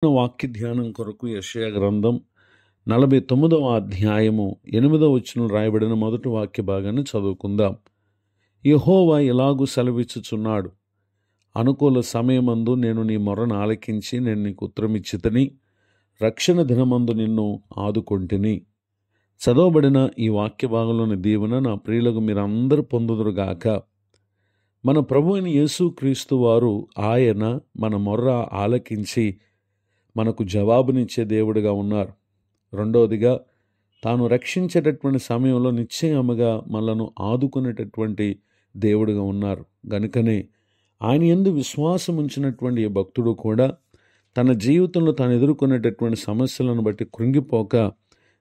వాక్య ధ్యానం కొరకు యెషయా గ్రంథం 49వ అధ్యాయము 8వ వచనం రాయబడిన మొదటి వాక్య భాగాన్ని చదువుకుందాం. యెహోవా ఇలాగు సెలవిచ్చుచున్నాడు, అనుకూల సమయమందు నేను నీ మొరను ఆలకించి నేను నీకు ఉత్తరమిచ్చితిని, రక్షణ దినమందు నిన్ను ఆదుకొంటిని. చదవబడిన ఈ వాక్య భాగంలోని దీవెన నా ప్రియులకు మీరందరూ పొందుదురుగాక. మన ప్రభు అయిన యేసుక్రీస్తు వారు ఆయన మన మొర్ర ఆలకించి మనకు జవాబునిచ్చే దేవుడిగా ఉన్నారు. రెండవదిగా, తాను రక్షించేటటువంటి సమయంలో నిశ్చయముగా మనలను ఆదుకునేటటువంటి దేవుడిగా ఉన్నారు. గనుకనే ఆయన యందు విశ్వాసం ఉంచినటువంటి ఈ భక్తుడు కూడా తన జీవితంలో తాను ఎదుర్కొనేటటువంటి సమస్యలను బట్టి కృంగిపోక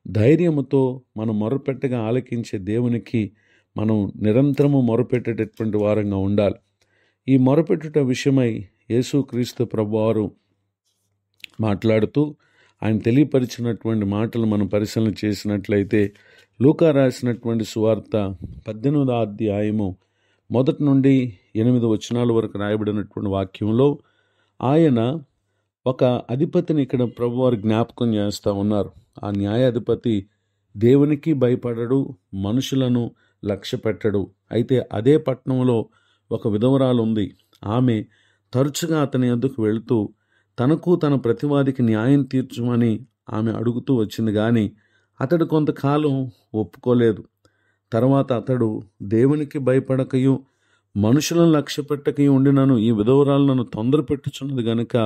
ధైర్యముతో మనం మొరపెట్టగా ఆలకించే దేవునికి మనం నిరంతరము మొరపెట్టేటటువంటి వారంగా ఉండాలి. ఈ మొరపెట్టుట విషయమై యేసుక్రీస్తు ప్రభువారు మాట్లాడుతూ ఆయన తెలియపరిచినటువంటి మాటలు మనం పరిశీలన చేసినట్లయితే, లూకా రాసినటువంటి సువార్త 18వ అధ్యాయము 1 నుండి 8 వచనాల వరకు రాయబడినటువంటి వాక్యంలో ఆయన ఒక అధిపతిని ఇక్కడ ప్రభువారు జ్ఞాపకం చేస్తూ ఉన్నారు. ఆ న్యాయాధిపతి దేవునికి భయపడడు, మనుషులను లక్ష్య పెట్టడు. అయితే అదే పట్టణంలో ఒక విధవరాలు ఉంది. ఆమె తరచుగా అతని యొద్దకు వెళుతూ తనకు తన ప్రతివాదికి న్యాయం తీర్చమని ఆమె అడుగుతూ వచ్చింది. కానీ అతడు కొంతకాలం ఒప్పుకోలేదు. తర్వాత అతడు దేవునికి భయపడకయు మనుషులను లక్ష్య పెట్టకయు ఉండినను ఈ విధవరాలు నన్ను తొందర పెట్టుచున్నది గనుక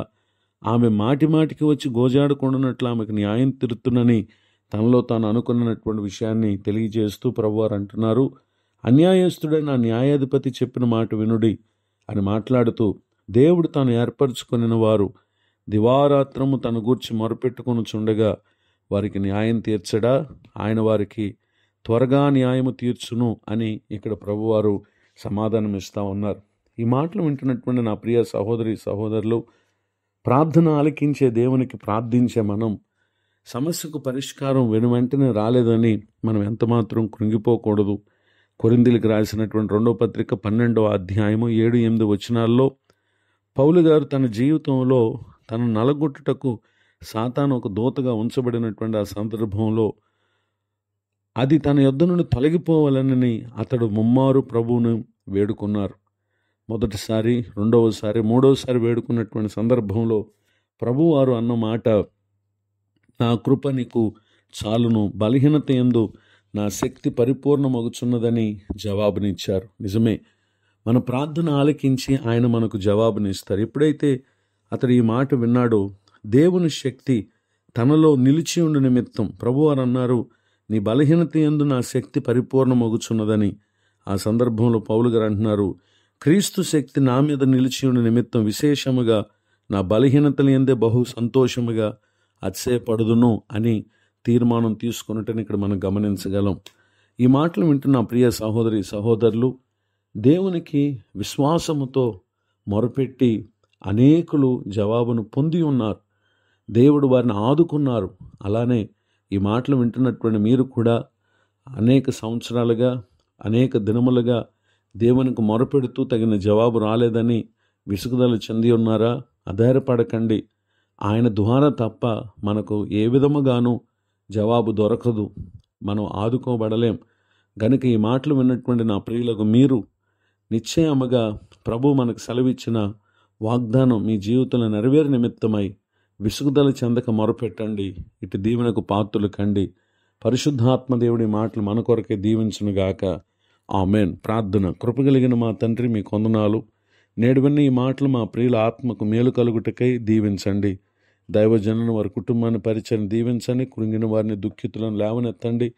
ఆమె మాటి మాటికి వచ్చి గోజాడుకుంటున్నట్లు ఆమెకు న్యాయం తీరుతున్నని తనలో తాను అనుకున్నటువంటి విషయాన్ని తెలియజేస్తూ ప్రభువారు అంటున్నారు, అన్యాయస్తుడైన ఆ న్యాయాధిపతి చెప్పిన మాట వినుడి అని మాట్లాడుతూ, దేవుడు తాను ఏర్పరచుకొనిన వారు దివారాత్రము తన గూర్చి మొరపెట్టుకొని చుండగా వారికి న్యాయం తీర్చడా? ఆయన వారికి త్వరగా న్యాయము తీర్చును అని ఇక్కడ ప్రభువారు సమాధానం ఇస్తూ ఉన్నారు. ఈ మాటలు వింటున్నటువంటి నా ప్రియ సహోదరి సహోదరులు, ప్రార్థన ఆలకించే దేవునికి ప్రార్థించే మనం సమస్యకు పరిష్కారం వెనువెంటనే రాలేదని మనం ఎంతమాత్రం కృంగిపోకూడదు. కొరింథీయులకు రాసినటువంటి 2వ పత్రిక 12వ అధ్యాయము 7-8 వచనాల్లో పౌలు గారు తన జీవితంలో తను నలగొట్టుటకు సాతాను ఒక దూతగా ఉంచబడినటువంటి ఆ సందర్భంలో అది తన యొద్ద నుండి తొలగిపోవాలని అతడు ముమ్మారు ప్రభువును వేడుకున్నారు. మొదటిసారి, రెండవసారి, మూడవసారి వేడుకున్నటువంటి సందర్భంలో ప్రభువారు అన్న మాట, నా కృప నీకు చాలును, బలహీనత యందు నా శక్తి పరిపూర్ణమగుచున్నదని జవాబునిచ్చారు. నిజమే, మన ప్రార్థన ఆలకించి ఆయన మనకు జవాబునిస్తారు. ఎప్పుడైతే అతడు ఈ మాట విన్నాడో దేవుని శక్తి తనలో నిలిచి ఉండు నిమిత్తం ప్రభువారు అన్నారు, నీ బలహీనత యందు నా శక్తి పరిపూర్ణమగుచున్నదని. ఆ సందర్భంలో పౌలు గారు అంటున్నారు, క్రీస్తు శక్తి నా మీద నిలిచి ఉండు నిమిత్తం విశేషముగా నా బలహీనతల యందే బహు సంతోషముగా అతిశయపడుదును అని తీర్మానం తీసుకున్నట్టుని ఇక్కడ మనం గమనించగలం. ఈ మాటలు వింటున్న ప్రియ సహోదరి సహోదరులు, దేవునికి విశ్వాసముతో మొరపెట్టి అనేకులు జవాబును పొంది ఉన్నారు. దేవుడు వారిని ఆదుకున్నారు. అలానే ఈ మాటలు వింటున్నటువంటి మీరు కూడా అనేక సంవత్సరాలుగా, అనేక దినములుగా దేవునికి మొరపెడుతూ తగిన జవాబు రాలేదని విసుగుదల చెంది ఉన్నారా? ఆధారపడకండి. ఆయన ద్వారా తప్ప మనకు ఏ విధముగానూ జవాబు దొరకదు. మనం ఆదుకోబడలేం. గనుక ఈ మాటలు విన్నటువంటి నా ప్రియులకు మీరు నిశ్చయముగా ప్రభు మనకు సెలవిచ్చిన వాగ్దానం మీ జీవితంలో నెరవేరు నిమిత్తమై విసుగుదల చెందక మొరపెట్టండి. ఇటు దీవెనకు పాత్రులు కండి. పరిశుద్ధాత్మ దేవుడి మాటలు మన కొరకే దీవించునుగాక. ఆమేన్. ప్రార్థన. కృపగలిగిన మా తండ్రి, మీ కొందనాలు. నేడు విన్న ఈ మాటలు మా ప్రియుల ఆత్మకు మేలు కలుగుటకై దీవించండి. దైవజనులను వారి కుటుంబాన్ని పరిచయం దీవించండి. కృంగిన వారిని, దుఃఖితులను లేవనెత్తండి.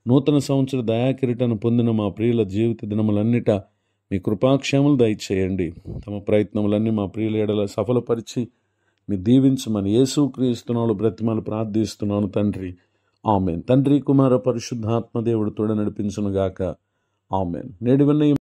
నూతన సంవత్సర దయాకిరీటాన్ని పొందిన మా ప్రియుల జీవిత దినములన్నిట మీ కృపాక్షేమలు దయచేయండి. తమ ప్రయత్నములన్నీ మా ప్రియుల ఎడల సఫలపరిచి మీ దీవించమని యేసుక్రీస్తునామములో బ్రతిమాలి ప్రార్థిస్తున్నాను తండ్రి. ఆమేన్. తండ్రి, కుమార, పరిశుద్ధాత్మ దేవుడు తోడ నడిపించునుగాక. ఆమేన్. నేడు విన్న